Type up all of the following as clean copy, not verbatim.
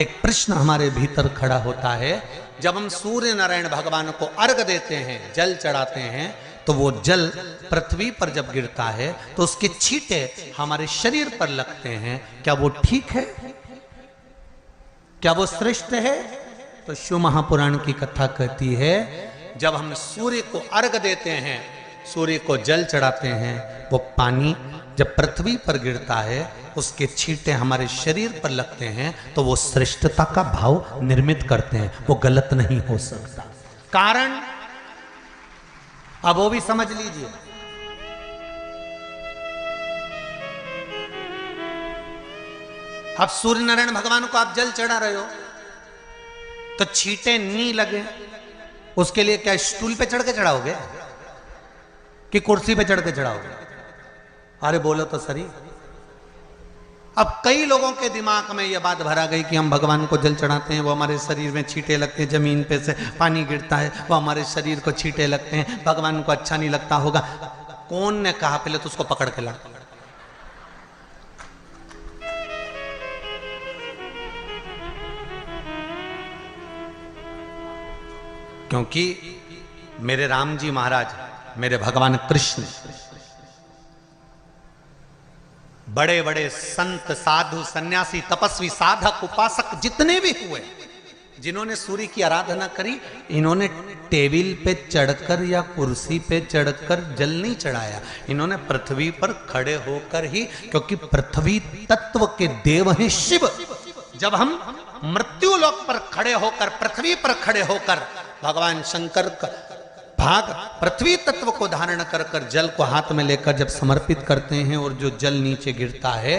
एक प्रश्न हमारे भीतर खड़ा होता है। जब हम सूर्य नारायण भगवान को अर्घ देते हैं, जल चढ़ाते हैं, तो वो जल पृथ्वी पर जब गिरता है तो उसके छींटे हमारे शरीर पर लगते हैं। क्या वो ठीक है? क्या वो श्रेष्ठ है? तो शिव महापुराण की कथा कहती है, जब हम सूर्य को अर्घ देते हैं, सूर्य को जल चढ़ाते हैं, वो पानी जब पृथ्वी पर गिरता है, उसके छींटे हमारे शरीर पर लगते हैं, तो वो श्रेष्ठता का भाव निर्मित करते हैं। वो गलत नहीं हो सकता। कारण अब वो भी समझ लीजिए। अब सूर्य नारायण भगवान को आप जल चढ़ा रहे हो तो छींटे नहीं लगे, उसके लिए क्या स्टूल पे चढ़ के चढ़ाओगे कि कुर्सी पे चढ़ के चढ़ाओगे? अरे बोलो तो सही। अब कई लोगों के दिमाग में यह बात भरा गई कि हम भगवान को जल चढ़ाते हैं, वो हमारे शरीर में छींटे लगते हैं, जमीन पे से पानी गिरता है, वो हमारे शरीर को छींटे लगते हैं, भगवान को अच्छा नहीं लगता होगा। कौन ने कहा? पहले तो उसको पकड़ के ला। क्योंकि मेरे राम जी महाराज, मेरे भगवान कृष्ण, बड़े बड़े संत, साधु, सन्यासी, तपस्वी, साधक, उपासक जितने भी हुए, जिन्होंने सूर्य की आराधना करी, इन्होंने टेबल पे चढ़कर या कुर्सी पे चढ़कर जल नहीं चढ़ाया। इन्होंने पृथ्वी पर खड़े होकर ही, क्योंकि पृथ्वी तत्व के देव हैं शिव। जब हम मृत्यु लोक पर खड़े होकर, पृथ्वी पर खड़े होकर भगवान शंकर का भाग पृथ्वी तत्व को धारण कर कर जल को हाथ में लेकर जब समर्पित करते हैं, और जो जल नीचे गिरता है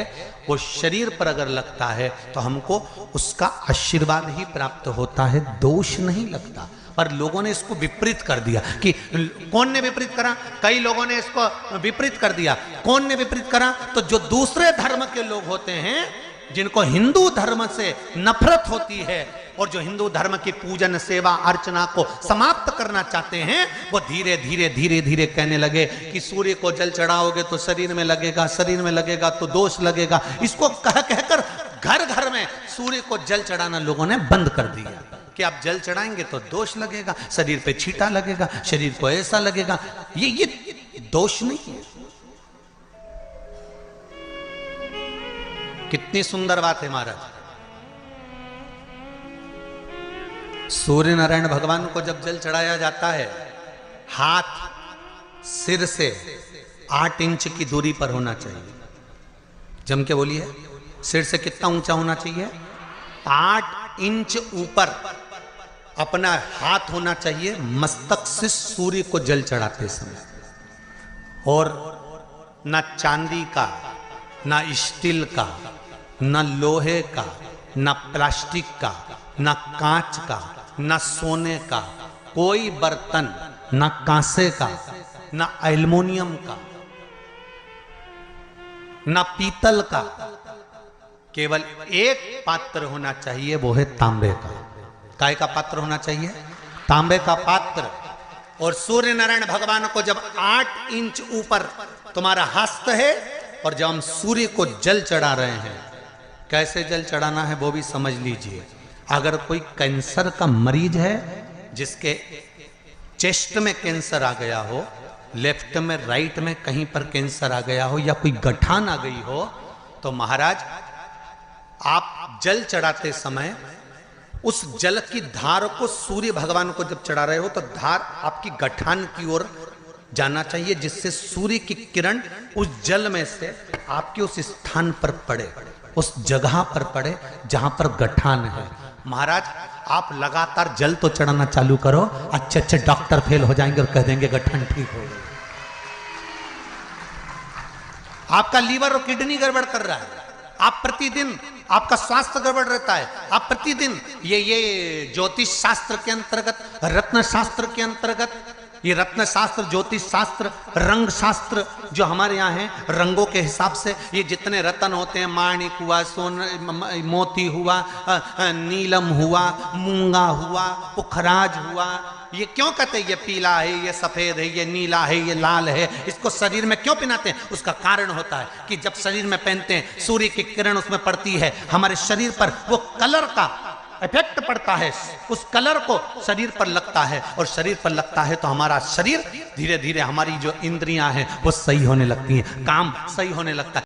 वो शरीर पर अगर लगता है तो हमको उसका आशीर्वाद ही प्राप्त होता है, दोष नहीं लगता। पर लोगों ने इसको विपरीत कर दिया। कि कौन ने विपरीत करा? कई लोगों ने इसको विपरीत कर दिया। कौन ने विपरीत करा? तो जो दूसरे धर्म के लोग होते हैं, जिनको हिंदू धर्म से नफरत होती है और जो हिंदू धर्म की पूजन, सेवा, अर्चना को समाप्त करना चाहते हैं, वो धीरे धीरे धीरे धीरे कहने लगे कि सूर्य को जल चढ़ाओगे तो शरीर में लगेगा, शरीर में लगेगा तो दोष लगेगा। इसको कह कहकर घर घर में सूर्य को जल चढ़ाना लोगों ने बंद कर दिया कि आप जल चढ़ाएंगे तो दोष लगेगा, शरीर पे छींटा लगेगा, शरीर को ऐसा लगेगा। ये दोष नहीं है। कितनी सुंदर बात है महाराज। सूर्य नारायण भगवान को जब जल चढ़ाया जाता है, हाथ सिर से 8 इंच की दूरी पर होना चाहिए। जम के बोलिए, सिर से कितना ऊंचा होना चाहिए? 8 इंच ऊपर अपना हाथ होना चाहिए मस्तक से सूर्य को जल चढ़ाते समय। और ना चांदी का, ना स्टील का, ना लोहे का, ना प्लास्टिक का, ना कांच का, ना सोने का कोई बर्तन, ना कांसे का, ना एल्युमिनियम का, ना पीतल का, केवल एक पात्र होना चाहिए, वो है तांबे का। काय का पात्र होना चाहिए? तांबे का पात्र। और सूर्य नारायण भगवान को जब 8 इंच ऊपर तुम्हारा हस्त है, और जब हम सूर्य को जल चढ़ा रहे हैं, कैसे जल चढ़ाना है वो भी समझ लीजिए। अगर कोई कैंसर का मरीज है, जिसके चेस्ट में कैंसर आ गया हो, लेफ्ट में, राइट में कहीं पर कैंसर आ गया हो, या कोई गठान आ गई हो, तो महाराज आप जल चढ़ाते समय उस जल की धार को सूर्य भगवान को जब चढ़ा रहे हो, तो धार आपकी गठान की ओर जाना चाहिए, जिससे सूर्य की किरण उस जल में से आपके उस स्थान पर पड़े, उस जगह पर पड़े जहां पर गठान है। महाराज आप लगातार जल तो चढ़ाना चालू करो, अच्छे अच्छे डॉक्टर फेल हो जाएंगे और कह देंगे गठान ठीक हो गई। आपका लीवर और किडनी गड़बड़ कर रहा है, आप प्रतिदिन, आपका स्वास्थ्य गड़बड़ रहता है, आप प्रतिदिन ये ज्योतिष शास्त्र के अंतर्गत, रत्न शास्त्र के अंतर्गत ये रत्न शास्त्र, ज्योतिष शास्त्र, रंग शास्त्र जो हमारे यहाँ है, रंगों के हिसाब से ये जितने रत्न होते हैं, माणिक हुआ, सोन, मोती हुआ, नीलम हुआ, मूंगा हुआ, पुखराज हुआ, ये क्यों कहते हैं ये पीला है, ये सफेद है, ये नीला है, ये लाल है, इसको शरीर में क्यों पहनाते हैं? उसका कारण होता है कि जब शरीर में पहनते हैं, सूर्य की किरण उसमें पड़ती है, हमारे शरीर पर वो कलर का इफेक्ट पड़ता है, उस कलर को शरीर पर लगता है, और शरीर पर लगता है तो हमारा शरीर धीरे धीरे, हमारी जो इंद्रियां हैं वो सही होने लगती हैं, काम सही होने लगता है।